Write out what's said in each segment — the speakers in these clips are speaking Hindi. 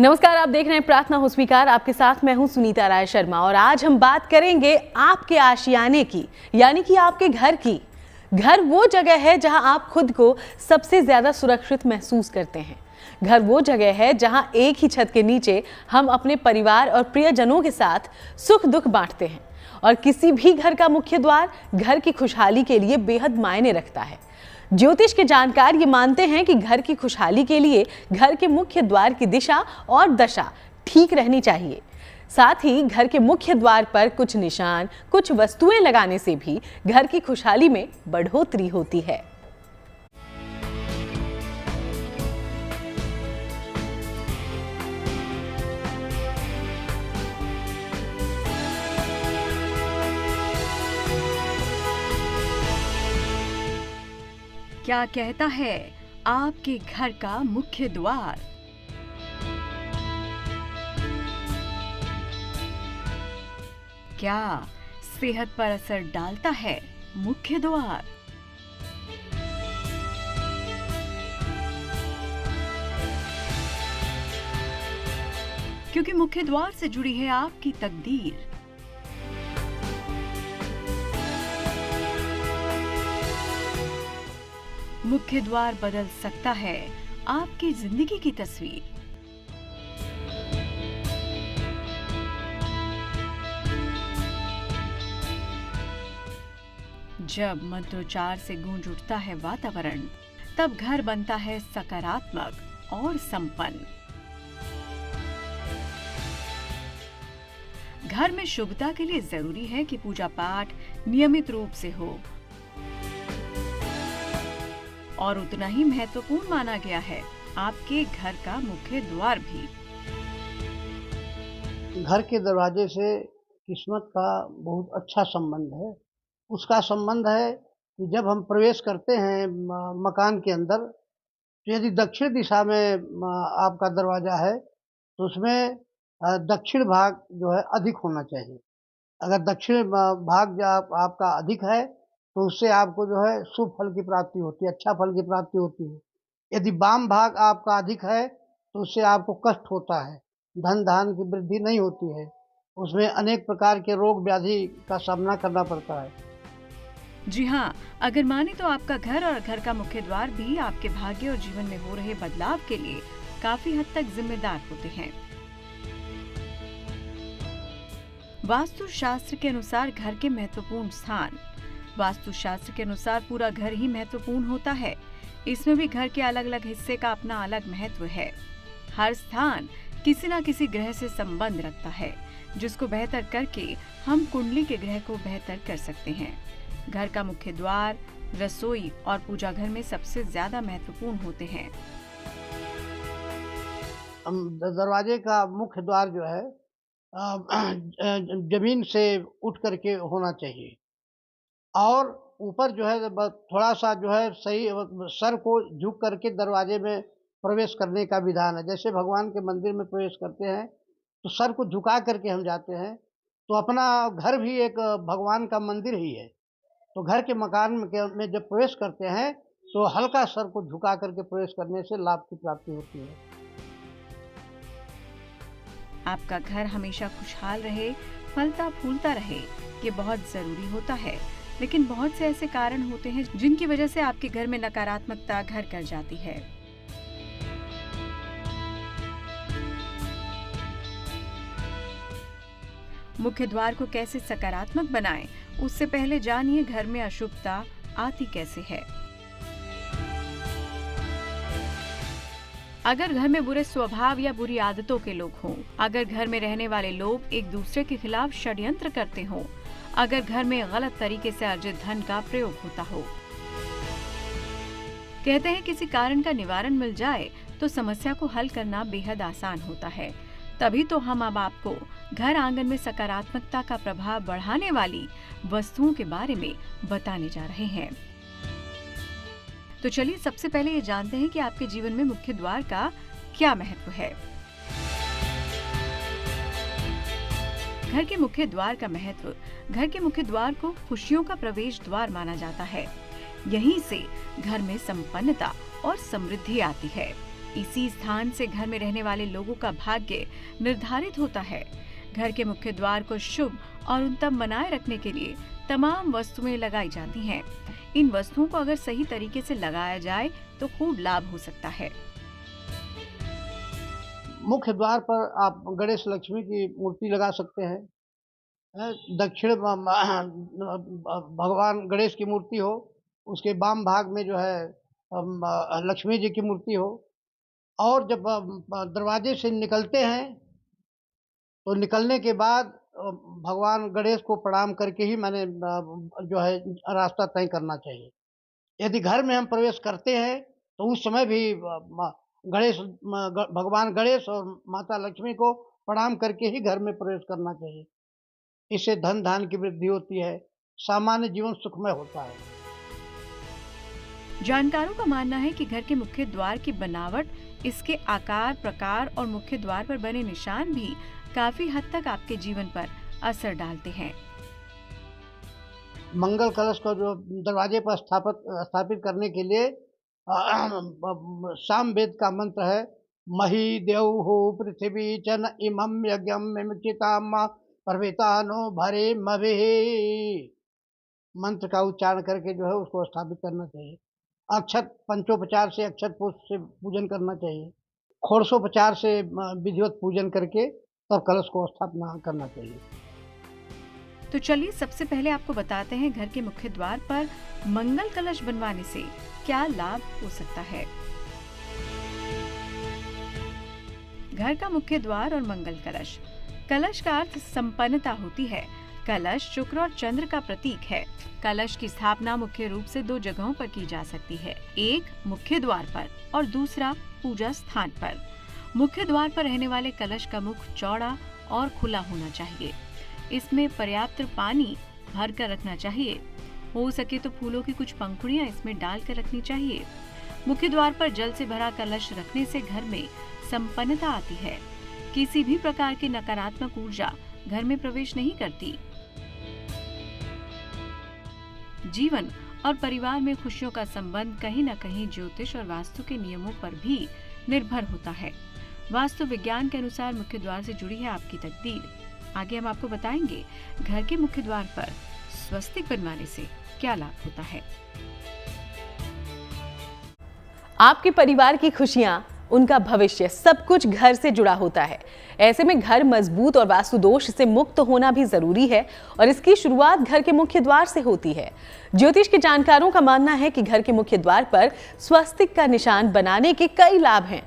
नमस्कार, आप देख रहे हैं प्रार्थना हो स्वीकार। आपके साथ मैं हूं सुनीता राय शर्मा और आज हम बात करेंगे आपके आशियाने की, यानी कि आपके घर की। घर वो जगह है जहां आप खुद को सबसे ज्यादा सुरक्षित महसूस करते हैं। घर वो जगह है जहां एक ही छत के नीचे हम अपने परिवार और प्रियजनों के साथ सुख दुख बांटते हैं। और किसी भी घर का मुख्य द्वार घर की खुशहाली के लिए बेहद मायने रखता है। ज्योतिष के जानकार ये मानते हैं कि घर की खुशहाली के लिए घर के मुख्य द्वार की दिशा और दशा ठीक रहनी चाहिए। साथ ही घर के मुख्य द्वार पर कुछ निशान, कुछ वस्तुएं लगाने से भी घर की खुशहाली में बढ़ोतरी होती है। क्या कहता है आपके घर का मुख्य द्वार? क्या सेहत पर असर डालता है मुख्य द्वार? क्योंकि मुख्य द्वार से जुड़ी है आपकी तकदीर। मुख्य द्वार बदल सकता है आपकी जिंदगी की तस्वीर। जब मंत्रोच्चार से गूंज उठता है वातावरण, तब घर बनता है सकारात्मक और संपन्न। घर में शुभता के लिए जरूरी है कि पूजा पाठ नियमित रूप से हो, और उतना ही महत्वपूर्ण माना गया है आपके घर का मुख्य द्वार भी। घर के दरवाजे से किस्मत का बहुत अच्छा संबंध है। उसका संबंध है कि जब हम प्रवेश करते हैं मकान के अंदर, तो यदि दक्षिण दिशा में आपका दरवाजा है तो उसमें दक्षिण भाग जो है अधिक होना चाहिए। अगर दक्षिण भाग जो आपका अधिक है तो उससे आपको जो है शुभ फल की प्राप्ति होती है, अच्छा फल की प्राप्ति होती है। यदि वाम भाग आपका अधिक है तो उससे आपको कष्ट होता है, धन धान की वृद्धि नहीं होती है, उसमें अनेक प्रकार के रोग व्याधि का सामना करना पड़ता है। जी हाँ, अगर माने तो आपका घर और घर का मुख्य द्वार भी आपके भाग्य और जीवन में हो रहे बदलाव के लिए काफी हद तक जिम्मेदार होते हैं। वास्तु शास्त्र के अनुसार घर के महत्वपूर्ण स्थान। वास्तु शास्त्र के अनुसार पूरा घर ही महत्वपूर्ण होता है। इसमें भी घर के अलग अलग हिस्से का अपना अलग महत्व है। हर स्थान किसी न किसी ग्रह से संबंध रखता है, जिसको बेहतर करके हम कुंडली के ग्रह को बेहतर कर सकते हैं। घर का मुख्य द्वार, रसोई और पूजा घर में सबसे ज्यादा महत्वपूर्ण होते हैं। दरवाजे का मुख्य द्वार जो है जमीन से उठ करके होना चाहिए, और ऊपर जो है थोड़ा सा जो है सही सर को झुक करके दरवाजे में प्रवेश करने का विधान है। जैसे भगवान के मंदिर में प्रवेश करते हैं तो सर को झुका करके हम जाते हैं, तो अपना घर भी एक भगवान का मंदिर ही है। तो घर के मकान में जब प्रवेश करते हैं तो हल्का सर को झुका करके प्रवेश करने से लाभ की प्राप्ति होती है। आपका घर हमेशा खुशहाल रहे, फलता फूलता रहे, ये बहुत जरूरी होता है। लेकिन बहुत से ऐसे कारण होते हैं जिनकी वजह से आपके घर में नकारात्मकता घर कर जाती है। मुख्य द्वार को कैसे सकारात्मक बनाएं, उससे पहले जानिए घर में अशुभता आती कैसे है। अगर घर में बुरे स्वभाव या बुरी आदतों के लोग हों, अगर घर में रहने वाले लोग एक दूसरे के खिलाफ षड्यंत्र करते हों, अगर घर में गलत तरीके से अर्जित धन का प्रयोग होता हो, कहते हैं किसी कारण का निवारण मिल जाए तो समस्या को हल करना बेहद आसान होता है। तभी तो हम अब आपको घर आंगन में सकारात्मकता का प्रभाव बढ़ाने वाली वस्तुओं के बारे में बताने जा रहे हैं। तो चलिए सबसे पहले ये जानते हैं कि आपके जीवन में मुख्य द्वार का क्या महत्व है। घर के मुख्य द्वार का महत्व। घर के मुख्य द्वार को खुशियों का प्रवेश द्वार माना जाता है। यहीं से घर में संपन्नता और समृद्धि आती है। इसी स्थान से घर में रहने वाले लोगों का भाग्य निर्धारित होता है। घर के मुख्य द्वार को शुभ और उत्तम बनाए रखने के लिए तमाम वस्तुएं लगाई जाती हैं। इन वस्तुओं को अगर सही तरीके से लगाया जाए तो खूब लाभ हो सकता है। मुख्य द्वार पर आप गणेश लक्ष्मी की मूर्ति लगा सकते हैं। दक्षिण भगवान गणेश की मूर्ति हो, उसके वाम भाग में जो है लक्ष्मी जी की मूर्ति हो। और जब दरवाजे से निकलते हैं तो निकलने के बाद भगवान गणेश को प्रणाम करके ही मैंने जो है रास्ता तय करना चाहिए। यदि घर में हम प्रवेश करते हैं तो उस समय भी भगवान गणेश और माता लक्ष्मी को प्रणाम करके ही घर में प्रवेश करना चाहिए। इससे धन धान्य की वृद्धि होती है, सामान्य जीवन सुखमय होता है। जानकारों का मानना है कि घर के मुख्य द्वार की बनावट, इसके आकार, प्रकार और मुख्य द्वार पर बने निशान भी काफी हद तक आपके जीवन पर असर डालते हैं। मंगल कलश को जो दरवाजे पर स्थापित करने के लिए सामवेद का मंत्र है, मही देवहु पृथ्वी चन इमं यज्ञम मिमचिताम पर्वतानो भरे मवे। मंत्र का उच्चारण करके जो है उसको स्थापित करना चाहिए। अक्षत पंचोपचार से अक्षत पुष्प से पूजन करना चाहिए। षोडशोपचार से विधिवत पूजन करके तब कलश को स्थापना करना चाहिए। तो चलिए सबसे पहले आपको बताते हैं घर के मुख्य द्वार पर मंगल कलश बनवाने से क्या लाभ हो सकता है। घर का मुख्य द्वार और मंगल कलश। कलश का अर्थ संपन्नता होती है। कलश शुक्र और चंद्र का प्रतीक है। कलश की स्थापना मुख्य रूप से 2 जगहों पर की जा सकती है, एक मुख्य द्वार पर और दूसरा पूजा स्थान पर। मुख्य द्वार पर रहने वाले कलश का मुख चौड़ा और खुला होना चाहिए। इसमें पर्याप्त पानी भर कर रखना चाहिए। हो सके तो फूलों की कुछ पंखुड़ियां इसमें डालकर रखनी चाहिए। मुख्य द्वार पर जल से भरा कलश रखने से घर में संपन्नता आती है। किसी भी प्रकार की नकारात्मक ऊर्जा घर में प्रवेश नहीं करती। जीवन और परिवार में खुशियों का संबंध कहीं न कहीं ज्योतिष और वास्तु के नियमों पर भी निर्भर होता है। वास्तु विज्ञान के अनुसार मुख्य द्वार से जुड़ी है आपकी तकदीर। आगे हम आपको बताएंगे घर के मुख्य द्वार पर स्वस्तिक बनवाने से क्या लाभ होता है। आपके परिवार की खुशियां, उनका भविष्य, सब कुछ घर से जुड़ा होता है। ऐसे में घर मजबूत और वास्तु दोष से मुक्त होना भी जरूरी है और इसकी शुरुआत घर के मुख्य द्वार से होती है। ज्योतिष के जानकारों का मानना है कि घर के मुख्य द्वार पर स्वस्तिक का निशान बनाने के कई लाभ हैं।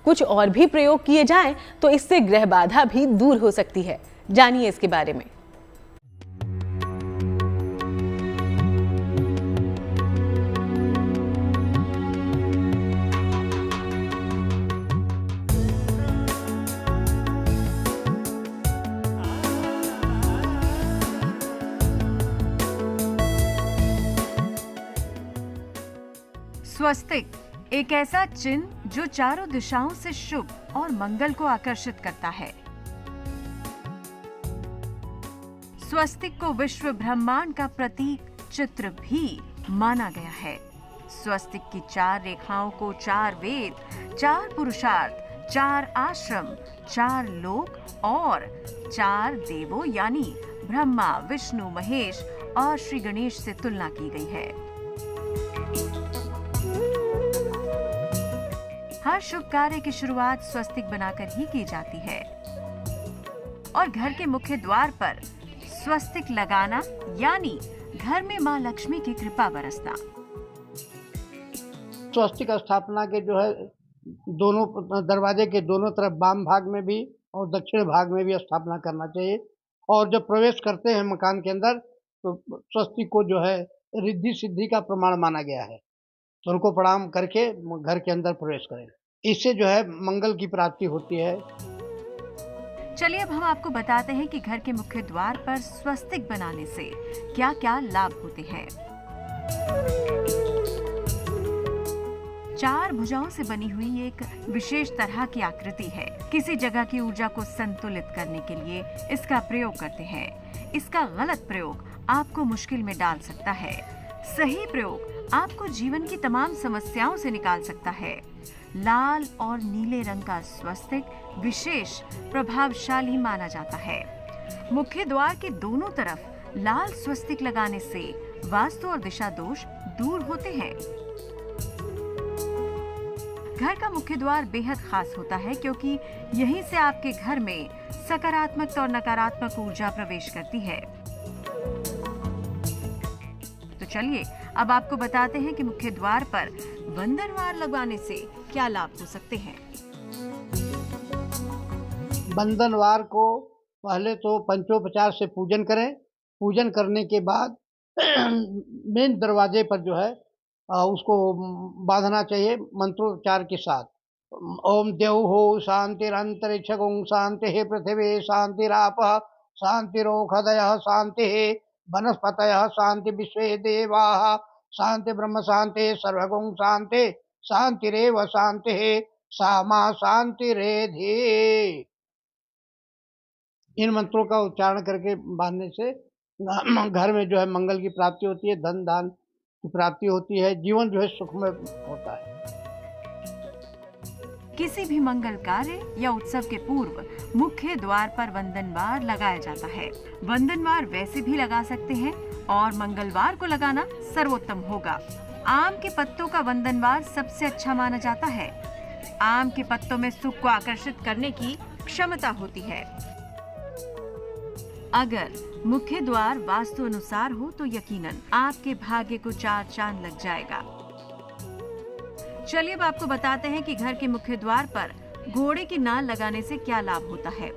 कुछ और भी प्रयोग किए जाएं तो इससे ग्रह बाधा भी दूर हो सकती है। जानिए इसके बारे में। स्वस्तिक एक ऐसा चिन्ह जो चारों दिशाओं से शुभ और मंगल को आकर्षित करता है। स्वस्तिक को विश्व ब्रह्मांड का प्रतीक चित्र भी माना गया है। स्वस्तिक की 4 रेखाओं को 4 वेद, 4 पुरुषार्थ, 4 आश्रम, 4 लोक और 4 देवों यानी ब्रह्मा, विष्णु, महेश और श्री गणेश से तुलना की गई है। हर शुभ कार्य की शुरुआत स्वस्तिक बनाकर ही की जाती है और घर के मुख्य द्वार पर स्वस्तिक लगाना यानी घर में मां लक्ष्मी की कृपा बरसना। स्वस्तिक स्थापना के जो है दोनों दरवाजे के दोनों तरफ वाम भाग में भी और दक्षिण भाग में भी स्थापना करना चाहिए। और जब प्रवेश करते हैं मकान के अंदर तो स्वस्तिक को जो है रिद्धि सिद्धि का प्रमाण माना गया है, तो उनको प्रणाम करके घर के अंदर प्रवेश करें। इससे जो है मंगल की प्राप्ति होती है। चलिए अब हम आपको बताते हैं कि घर के मुख्य द्वार पर स्वस्तिक बनाने से क्या क्या लाभ होते हैं। 4 भुजाओं से बनी हुई एक विशेष तरह की आकृति है। किसी जगह की ऊर्जा को संतुलित करने के लिए इसका प्रयोग करते हैं। इसका गलत प्रयोग आपको मुश्किल में डाल सकता है। सही प्रयोग आपको जीवन की तमाम समस्याओं से निकाल सकता है। लाल और नीले रंग का स्वस्तिक विशेष प्रभावशाली माना जाता है। मुख्य द्वार के दोनों तरफ लाल स्वस्तिक लगाने से वास्तु और दिशा दोष दूर होते हैं। घर का मुख्य द्वार बेहद खास होता है क्योंकि यहीं से आपके घर में सकारात्मक और नकारात्मक ऊर्जा प्रवेश करती है। तो चलिए अब आपको बताते हैं कि मुख्य द्वार पर बंधनवार लगवाने से क्या लाभ हो सकते हैं। बंधनवार को पहले तो पंचोपचार से पूजन करें। पूजन करने के बाद मेन दरवाजे पर जो है उसको बांधना चाहिए मंत्रोच्चार के साथ। ओम द्यौः शांतिरंतरिक्षगुं शांतिः पृथिवी शांतिरापः शांतिरोषधयः शांतिः वनस्पतयः शांति विश्वे देवाः शांति ब्रह्म शांति सर्वगुं शांति शांतिरेव शांतिः सामा शांतिरेधि। इन मंत्रों का उच्चारण करके बांधने से घर में जो है मंगल की प्राप्ति होती है, धन धान की प्राप्ति होती है, जीवन जो है सुखमय होता है। किसी भी मंगल कार्य या उत्सव के पूर्व मुख्य द्वार पर वंदनवार लगाया जाता है। वंदनवार वैसे भी लगा सकते हैं और मंगलवार को लगाना सर्वोत्तम होगा। आम के पत्तों का वंदनवार सबसे अच्छा माना जाता है। आम के पत्तों में सुख को आकर्षित करने की क्षमता होती है। अगर मुख्य द्वार वास्तु अनुसार हो तो यकीनन आपके भाग्य को 4 चांद लग जाएगा। चलिए अब आपको बताते हैं कि घर के मुख्य द्वार पर घोड़े की नाल लगाने से क्या लाभ होता है।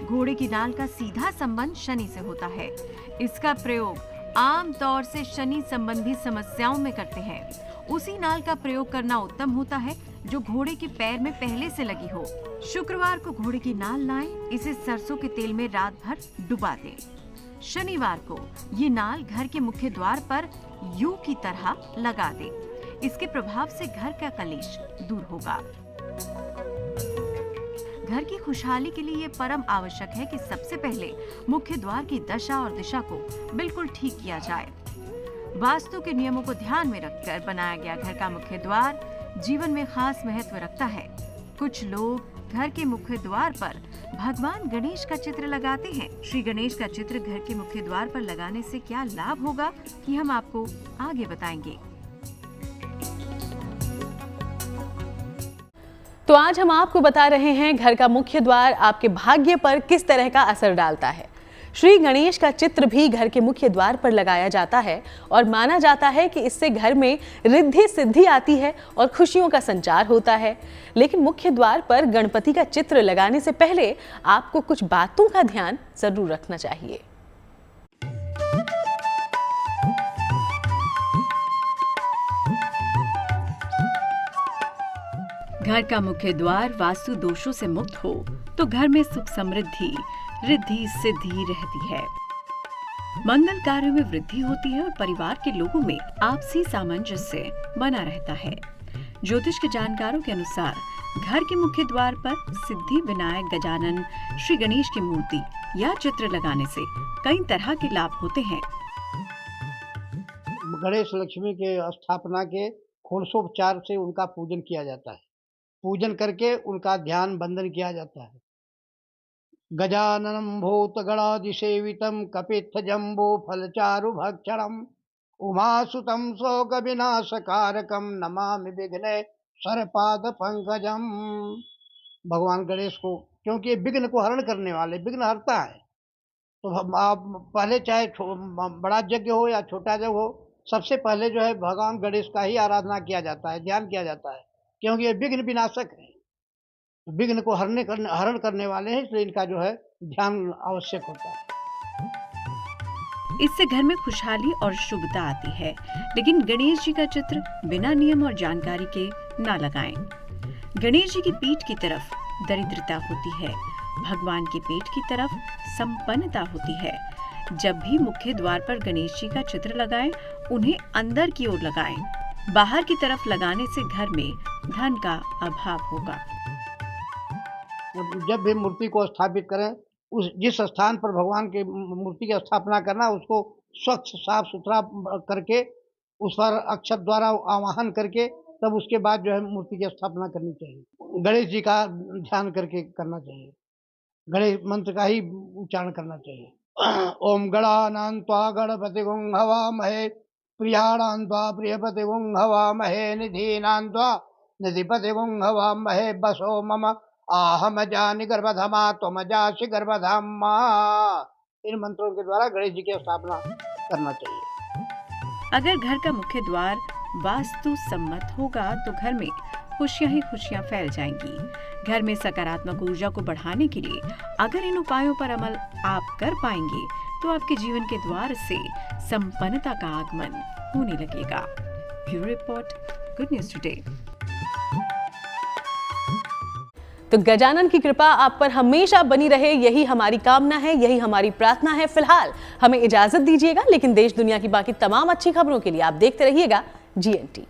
घोड़े की नाल का सीधा संबंध शनि से होता है। इसका प्रयोग आम तौर से शनि संबंधी समस्याओं में करते हैं। उसी नाल का प्रयोग करना उत्तम होता है जो घोड़े के पैर में पहले से लगी हो। शुक्रवार को घोड़े की नाल लाएं, इसे सरसों के तेल में रात भर डुबा दें। शनिवार को ये नाल घर के मुख्य द्वार पर यू की तरह लगा दें। इसके प्रभाव से घर का कलेश दूर होगा। घर की खुशहाली के लिए ये परम आवश्यक है कि सबसे पहले मुख्य द्वार की दशा और दिशा को बिल्कुल ठीक किया जाए। वास्तु के नियमों को ध्यान में रखकर बनाया गया घर का मुख्य द्वार जीवन में खास महत्व रखता है। कुछ लोग घर के मुख्य द्वार पर भगवान गणेश का चित्र लगाते हैं। श्री गणेश का चित्र घर के मुख्य द्वार पर लगाने से क्या लाभ होगा ये हम आपको आगे बताएंगे। तो आज हम आपको बता रहे हैं घर का मुख्य द्वार आपके भाग्य पर किस तरह का असर डालता है। श्री गणेश का चित्र भी घर के मुख्य द्वार पर लगाया जाता है और माना जाता है कि इससे घर में रिद्धि सिद्धि आती है और खुशियों का संचार होता है। लेकिन मुख्य द्वार पर गणपति का चित्र लगाने से पहले आपको कुछ बातों का ध्यान जरूर रखना चाहिए। घर का मुख्य द्वार वास्तु दोषों से मुक्त हो तो घर में सुख समृद्धि रिद्धि सिद्धि रहती है। मंगल कार्यों में वृद्धि होती है और परिवार के लोगों में आपसी सामंजस्य बना रहता है। ज्योतिष के जानकारों के अनुसार घर के मुख्य द्वार पर सिद्धि विनायक गजानन श्री गणेश की मूर्ति या चित्र लगाने से कई तरह के लाभ होते हैं। गणेश लक्ष्मी के स्थापना के षोडशोपचार से उनका पूजन किया जाता है। पूजन करके उनका ध्यान बंदन किया जाता है। गजाननं भूतगणाधिसेवितं कपित्थजम्बो फलचारुभक्षणम् उमासुतं शोकविनाशकारकं नमामि विघ्नेश्वरपादपङ्कजम्। भगवान गणेश को, क्योंकि ये विघ्न को हरण करने वाले, विघ्न हरता है। तो आप पहले चाहे बड़ा यज्ञ हो या छोटा यज्ञ हो, सबसे पहले जो है भगवान गणेश का ही आराधना किया जाता है, ध्यान किया जाता है, क्योंकि ये विघ्न विनाशक है, विघ्न को हरण करने वाले हैं, इसलिए इनका जो है ध्यान आवश्यक होता है। इससे घर में खुशहाली और शुभता आती है। लेकिन गणेश जी का चित्र बिना नियम और जानकारी के ना लगाएं। गणेश जी की पीठ की तरफ दरिद्रता होती है, भगवान की पीठ की तरफ संपन्नता होती है। जब भी मुख्य द्वार पर गणेश जी का चित्र लगाएं, उन्हें अंदर की ओर लगाएं। बाहर की तरफ लगाने से घर में धन का अभाव होगा। जब भी मूर्ति को स्थापित करें, उस जिस स्थान पर भगवान की मूर्ति की स्थापना करना, उसको स्वच्छ साफ सुथरा करके उस पर अक्षत द्वारा आवाहन करके तब उसके बाद जो है मूर्ति की स्थापना करनी चाहिए। गणेश जी का ध्यान करके करना चाहिए, गणेश मंत्र का ही उच्चारण करना चाहिए। ओम गणानां त्वा गणपतिगुं हवामहे, प्रियाणां त्वा प्रियपतिगुं हवामहे, निधीनां त्वा निधिपतिगुं हवामहे, बसो मम आहमजानि गर्भधमा त्वमजासि गर्भधामा। इन मंत्रों के द्वारा गणेश जी की स्थापना करना चाहिए। अगर घर का मुख्य द्वार वास्तु सम्मत होगा तो घर में खुशियां ही खुशियां फैल जाएंगी। घर में सकारात्मक ऊर्जा को बढ़ाने के लिए अगर इन उपायों पर अमल आप कर पाएंगे तो आपके जीवन के द्वार से संपन्नता का आगमन होने लगेगा। Bureau report, good news today. तो गजानन की कृपा आप पर हमेशा बनी रहे, यही हमारी कामना है, यही हमारी प्रार्थना है। फिलहाल हमें इजाजत दीजिएगा, लेकिन देश दुनिया की बाकी तमाम अच्छी खबरों के लिए आप देखते रहिएगा GNT।